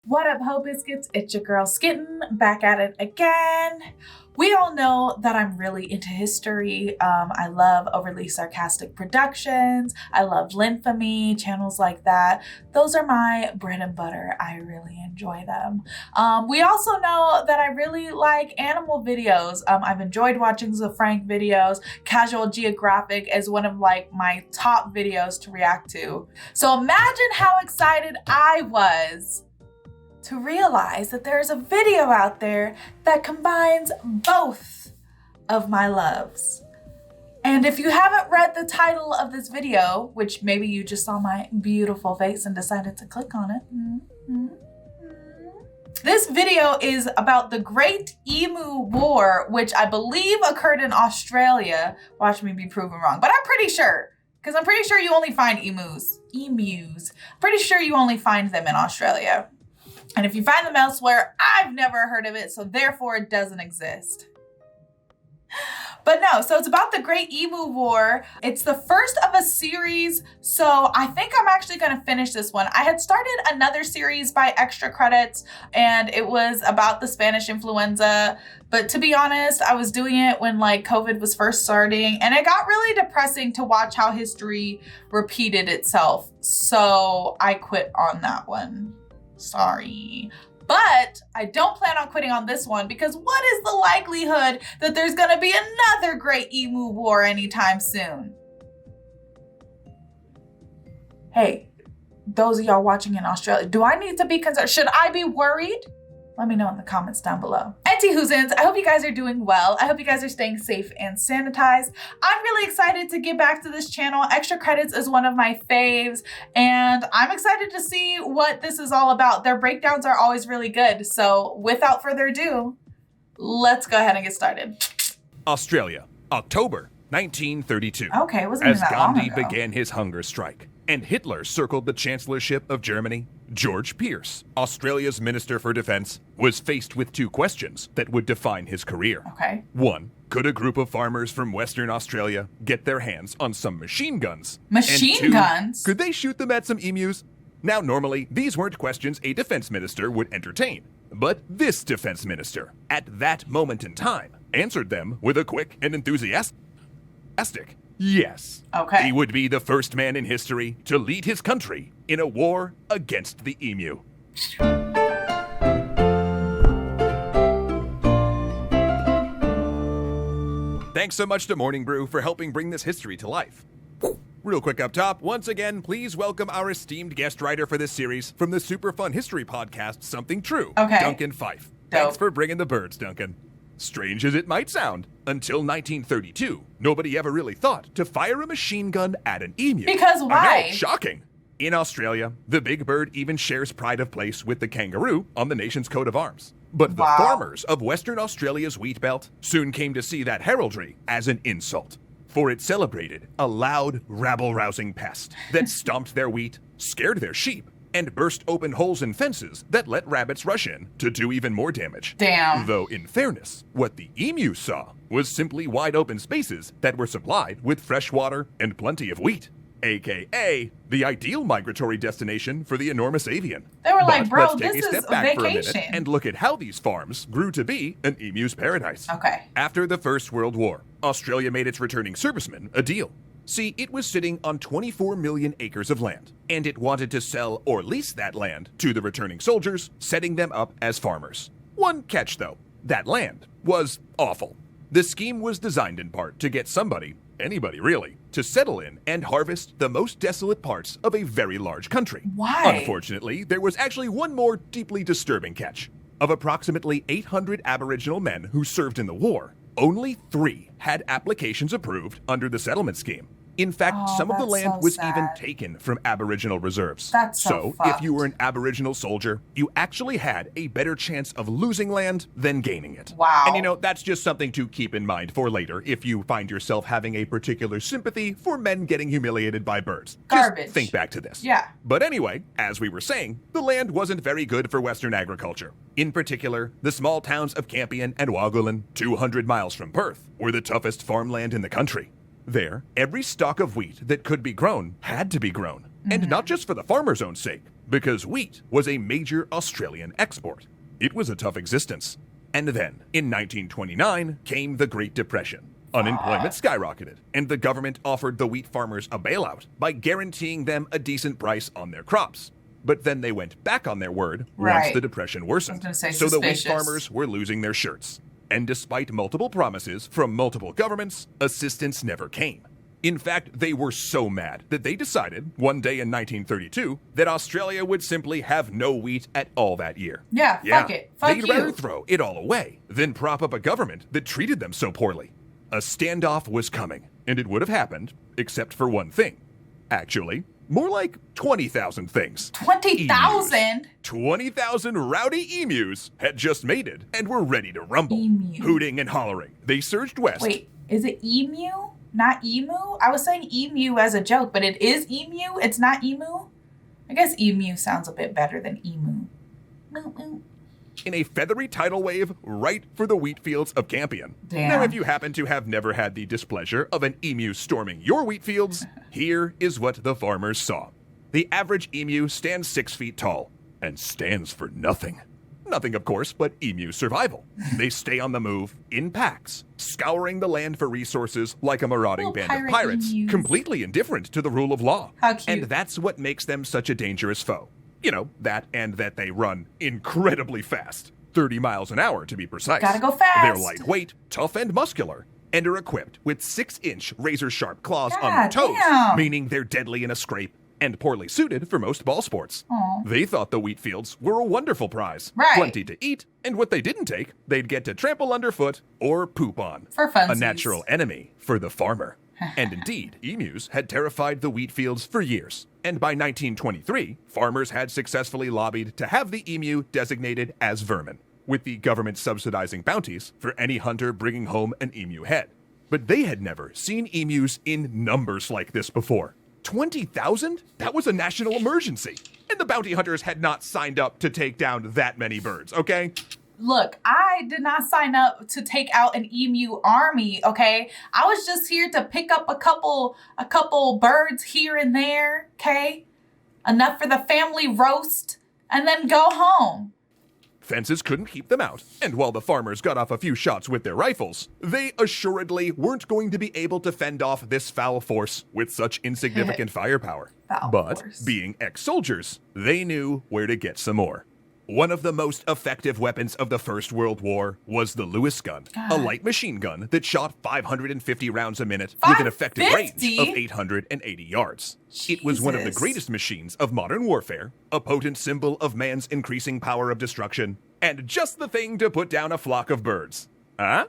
What up, Ho Biscuits? It's your girl Skitten, back at it again. We all know that I'm really into history. I love overly sarcastic productions. I love Linfamy, channels like that. Those are my bread and butter. I really enjoy them. We also know that I really like animal videos. I've enjoyed watching the Frank videos. Casual Geographic is one of my top videos to react to. So imagine how excited I was to realize that there's a video out there that combines both of my loves. And if you haven't read the title of this video, which maybe you just saw my beautiful face and decided to click on it, this video is about the Great Emu War, which I believe occurred in Australia. Watch me be proven wrong, but I'm pretty sure, because I'm pretty sure you only find emus. Pretty sure you only find them in Australia. And if you find them elsewhere, I've never heard of it, so therefore it doesn't exist. But no, so it's about the Great Emu War. It's the first of a series, so I think I'm actually gonna finish this one. I had started another series by Extra Credits, and it was about the Spanish influenza. But to be honest, I was doing it when COVID was first starting, and it got really depressing to watch how history repeated itself. So I quit on that one. Sorry. But I don't plan on quitting on this one because what is the likelihood that there's gonna be another Great Emu War anytime soon? Hey, those of y'all watching in Australia, do I need to be concerned? Should I be worried? Let me know in the comments down below. Anti-Whoozins, I hope you guys are doing well. I hope you guys are staying safe and sanitized. I'm really excited to get back to this channel. Extra Credits is one of my faves, and I'm excited to see what this is all about. Their breakdowns are always really good. So without further ado, let's go ahead and get started. Australia, October 1932. Okay, it wasn't even that long ago. As Gandhi began his hunger strike and Hitler circled the chancellorship of Germany, George Pearce, Australia's Minister for Defense, was faced with two questions that would define his career. Okay. One, could a group of farmers from Western Australia get their hands on some machine guns? Machine guns? Could they shoot them at some emus? Now, normally, these weren't questions a defense minister would entertain. But this defense minister, at that moment in time, answered them with a quick and enthusiastic yes. Okay. He would be the first man in history to lead his country in a war against the emu. Thanks so much to Morning Brew for helping bring this history to life. Real quick up top, once again, please welcome our esteemed guest writer for this series from the super fun history podcast, Something True, okay. Duncan Fife. Dope. Thanks for bringing the birds, Duncan. Strange as it might sound, until 1932, nobody ever really thought to fire a machine gun at an emu. Because why? I know, shocking. In Australia, the big bird even shares pride of place with the kangaroo on the nation's coat of arms. But the farmers of Western Australia's wheat belt soon came to see that heraldry as an insult, for it celebrated a loud, rabble-rousing pest that stomped their wheat, scared their sheep, and burst open holes in fences that let rabbits rush in to do even more damage. Damn. Though, in fairness, what the emu saw was simply wide open spaces that were supplied with fresh water and plenty of wheat, aka the ideal migratory destination for the enormous avian. They were But like, bro, let's take this a is step back for a vacation. minute and look at how these farms grew to be an emu's paradise. Okay. After the First World War, Australia made its returning servicemen a deal. See, it was sitting on 24 million acres of land, and it wanted to sell or lease that land to the returning soldiers, setting them up as farmers. One catch, though. That land was awful. The scheme was designed in part to get somebody, anybody really, to settle in and harvest the most desolate parts of a very large country. Why? Unfortunately, there was actually one more deeply disturbing catch. Of approximately 800 Aboriginal men who served in the war, only 3 had applications approved under the settlement scheme. In fact, some of the land was even taken from Aboriginal reserves. That's so fucked. If you were an Aboriginal soldier, you actually had a better chance of losing land than gaining it. Wow. And you know, that's just something to keep in mind for later if you find yourself having a particular sympathy for men getting humiliated by birds. Garbage. Just think back to this. Yeah. But anyway, as we were saying, the land wasn't very good for Western agriculture. In particular, the small towns of Campion and Wagulin, 200 miles from Perth, were the toughest farmland in the country. There, every stalk of wheat that could be grown had to be grown. And not just for the farmer's own sake, because wheat was a major Australian export. It was a tough existence. And then, in 1929, came the Great Depression. Unemployment skyrocketed, and the government offered the wheat farmers a bailout by guaranteeing them a decent price on their crops. But then they went back on their word once the depression worsened. So the wheat farmers were losing their shirts. And despite multiple promises from multiple governments, assistance never came. In fact, they were so mad that they decided, one day in 1932, that Australia would simply have no wheat at all that year. Yeah, fuck it. Fuck They'd you. rather throw it all away than prop up a government that treated them so poorly. A standoff was coming, and it would have happened, except for one thing. Actually, more like 20,000 things. 20,000? 20,000 rowdy emus had just mated and were ready to rumble. Emu. Hooting and hollering, they surged west. Wait, is it emu? Not emu? I was saying emu as a joke, but it is emu? It's not emu? I guess emu sounds a bit better than emu. In a feathery tidal wave right for the wheat fields of Campion. Damn. Now, if you happen to have never had the displeasure of an emu storming your wheat fields, here is what the farmers saw. The average emu stands 6 feet tall and stands for nothing. Nothing, of course, but emu survival. They stay on the move in packs, scouring the land for resources like a marauding band of pirates, emus. completely indifferent to the rule of law. How cute. And that's what makes them such a dangerous foe. You know, that and that they run incredibly fast. 30 miles an hour, to be precise. Gotta go fast. They're lightweight, tough, and muscular, and are equipped with 6-inch razor-sharp claws on their God toes, damn. meaning they're deadly in a scrape and poorly suited for most ball sports. Aw. They thought the wheat fields were a wonderful prize. Right. Plenty to eat, and what they didn't take, they'd get to trample underfoot or poop on. For funsies. A natural enemy for the farmer. And indeed, emus had terrified the wheat fields for years. And by 1923, farmers had successfully lobbied to have the emu designated as vermin, with the government subsidizing bounties for any hunter bringing home an emu head. But they had never seen emus in numbers like this before. 20,000? That was a national emergency. And the bounty hunters had not signed up to take down that many birds, okay? Look, I did not sign up to take out an emu army, okay? I was just here to pick up a couple birds here and there, okay? Enough for the family roast, and then go home. Fences couldn't keep them out, and while the farmers got off a few shots with their rifles, they assuredly weren't going to be able to fend off this foul force with such insignificant firepower. But, being ex-soldiers, they knew where to get some more. One of the most effective weapons of the First World War was the Lewis gun, a light machine gun that shot 550 rounds a minute with an effective range of 880 yards. It was one of the greatest machines of modern warfare, a potent symbol of man's increasing power of destruction, and just the thing to put down a flock of birds. Huh?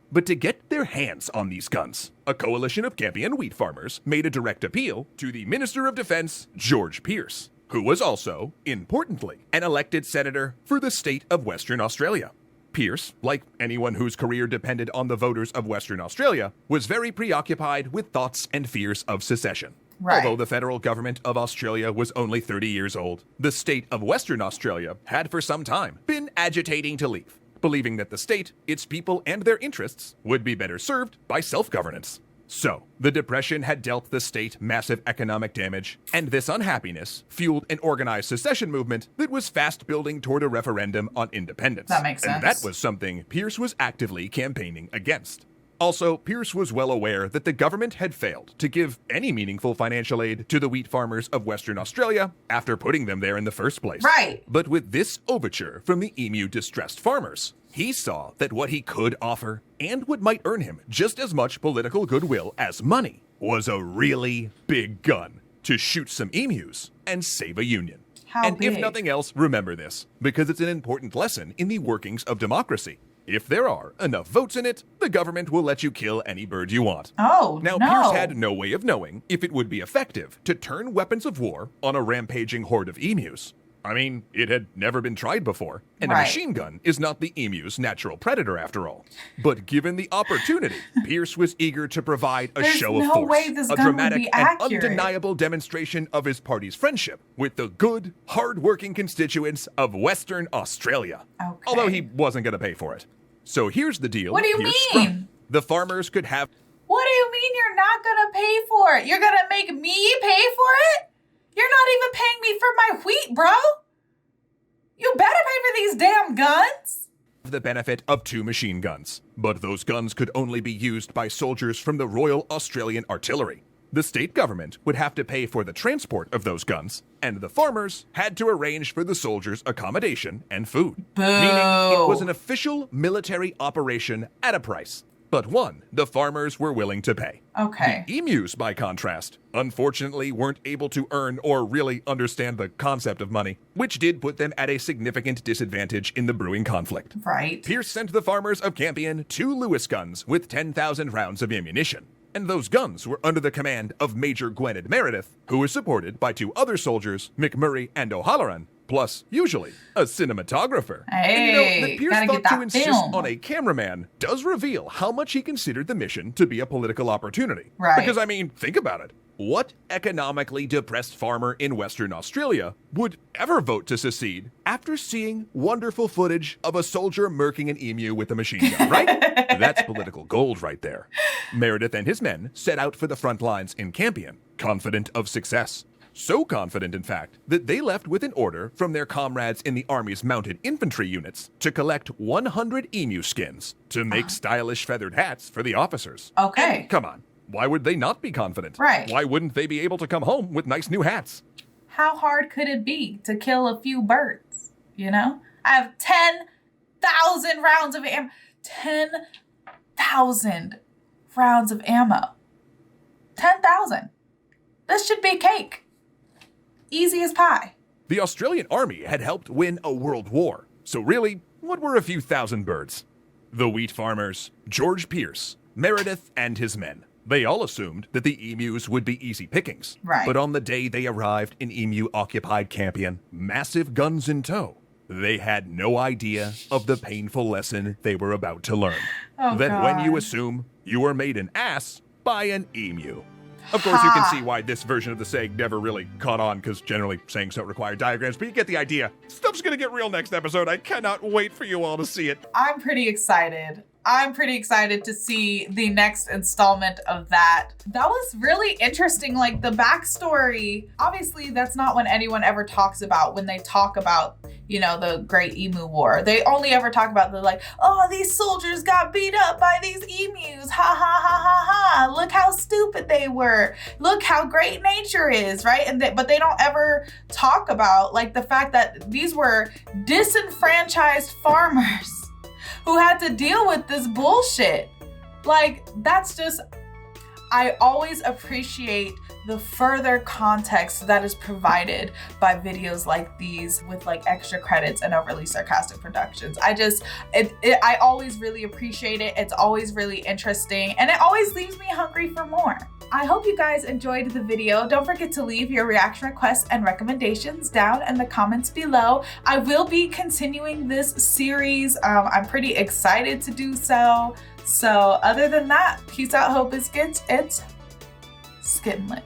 But to get their hands on these guns, a coalition of Campion wheat farmers made a direct appeal to the Minister of Defense, George Pearce, who was also, importantly, an elected senator for the state of Western Australia. Pearce, like anyone whose career depended on the voters of Western Australia, was very preoccupied with thoughts and fears of secession. Right. Although the federal government of Australia was only 30 years old, the state of Western Australia had for some time been agitating to leave, believing that the state, its people, and their interests would be better served by self-governance. So, the Depression had dealt the state massive economic damage, and this unhappiness fueled an organized secession movement that was fast building toward a referendum on independence. That makes sense. And that was something Pearce was actively campaigning against. Also, Pearce was well aware that the government had failed to give any meaningful financial aid to the wheat farmers of Western Australia after putting them there in the first place. Right. But with this overture from the emu distressed farmers, he saw that what he could offer, and what might earn him just as much political goodwill as money, was a really big gun to shoot some emus and save a union. How big? If nothing else, remember this, because it's an important lesson in the workings of democracy. If there are enough votes in it, the government will let you kill any bird you want. Oh, Now, no. Pearce had no way of knowing if it would be effective to turn weapons of war on a rampaging horde of emus. I mean, it had never been tried before, and a machine gun is not the emu's natural predator after all. But given the opportunity, Pearce was eager to provide a show of no force, way this a gun would dramatic be and accurate. undeniable demonstration of his party's friendship with the good, hard-working constituents of Western Australia. Okay. Although he wasn't going to pay for it. So here's the deal. What do you Pearce mean? struck. The farmers could have... What do you mean you're not gonna pay for it? You're gonna make me pay for it? You're not even paying me for my wheat, bro. You better pay for these damn guns. The benefit of 2 machine guns, but those guns could only be used by soldiers from the Royal Australian Artillery. The state government would have to pay for the transport of those guns, and the farmers had to arrange for the soldiers' accommodation and food. Boo. Meaning it was an official military operation at a price, but one the farmers were willing to pay. Okay. The emus, by contrast, unfortunately weren't able to earn or really understand the concept of money, which did put them at a significant disadvantage in the brewing conflict. Right. Pierce sent the farmers of Campion 2 Lewis guns with 10,000 rounds of ammunition. And those guns were under the command of Major Gwynedd Meredith, who was supported by 2 other soldiers, McMurray and O'Halloran, plus, usually, a cinematographer. Hey, and that Pierce gotta thought get that to insist film. on a cameraman does reveal how much he considered the mission to be a political opportunity. Right. Because, I mean, think about it. What economically depressed farmer in Western Australia would ever vote to secede after seeing wonderful footage of a soldier murking an emu with a machine gun, right? That's political gold right there. Meredith and his men set out for the front lines in Campion, confident of success. So confident, in fact, that they left with an order from their comrades in the Army's mounted infantry units to collect 100 emu skins to make stylish feathered hats for the officers. Okay. And come on. Why would they not be confident? Right. Why wouldn't they be able to come home with nice new hats? How hard could it be to kill a few birds? You know? I have 10,000 rounds of ammo. 10,000 rounds of ammo. 10,000. This should be cake. Easy as pie. The Australian Army had helped win a world war. So really, what were a few thousand birds? The wheat farmers, George Pierce, Meredith, and his men. They all assumed that the emus would be easy pickings. Right. But on the day they arrived in emu-occupied Campion, massive guns in tow, they had no idea of the painful lesson they were about to learn. Oh, that when you God. assume you are made an ass by an emu. Of course, you can see why this version of the saying never really caught on, because generally sayings don't require diagrams, but you get the idea. Stuff's gonna get real next episode. I cannot wait for you all to see it. I'm pretty excited. I'm pretty excited to see the next installment of that. That was really interesting. Like the backstory, obviously that's not what anyone ever talks about when they talk about, you know, the Great Emu War. They only ever talk about the like, oh, these soldiers got beat up by these emus. Ha ha ha ha ha. Look how stupid they were. Look how great nature is, right? But they don't ever talk about like the fact that these were disenfranchised farmers who had to deal with this bullshit. Like, that's just, I always appreciate the further context that is provided by videos like these with like extra credits and overly sarcastic productions. I always really appreciate it. It's always really interesting and it always leaves me hungry for more. I hope you guys enjoyed the video. Don't forget to leave your reaction requests and recommendations down in the comments below. I will be continuing this series. I'm pretty excited to do so. So other than that, peace out, hope, biscuits. It's Skittenlit.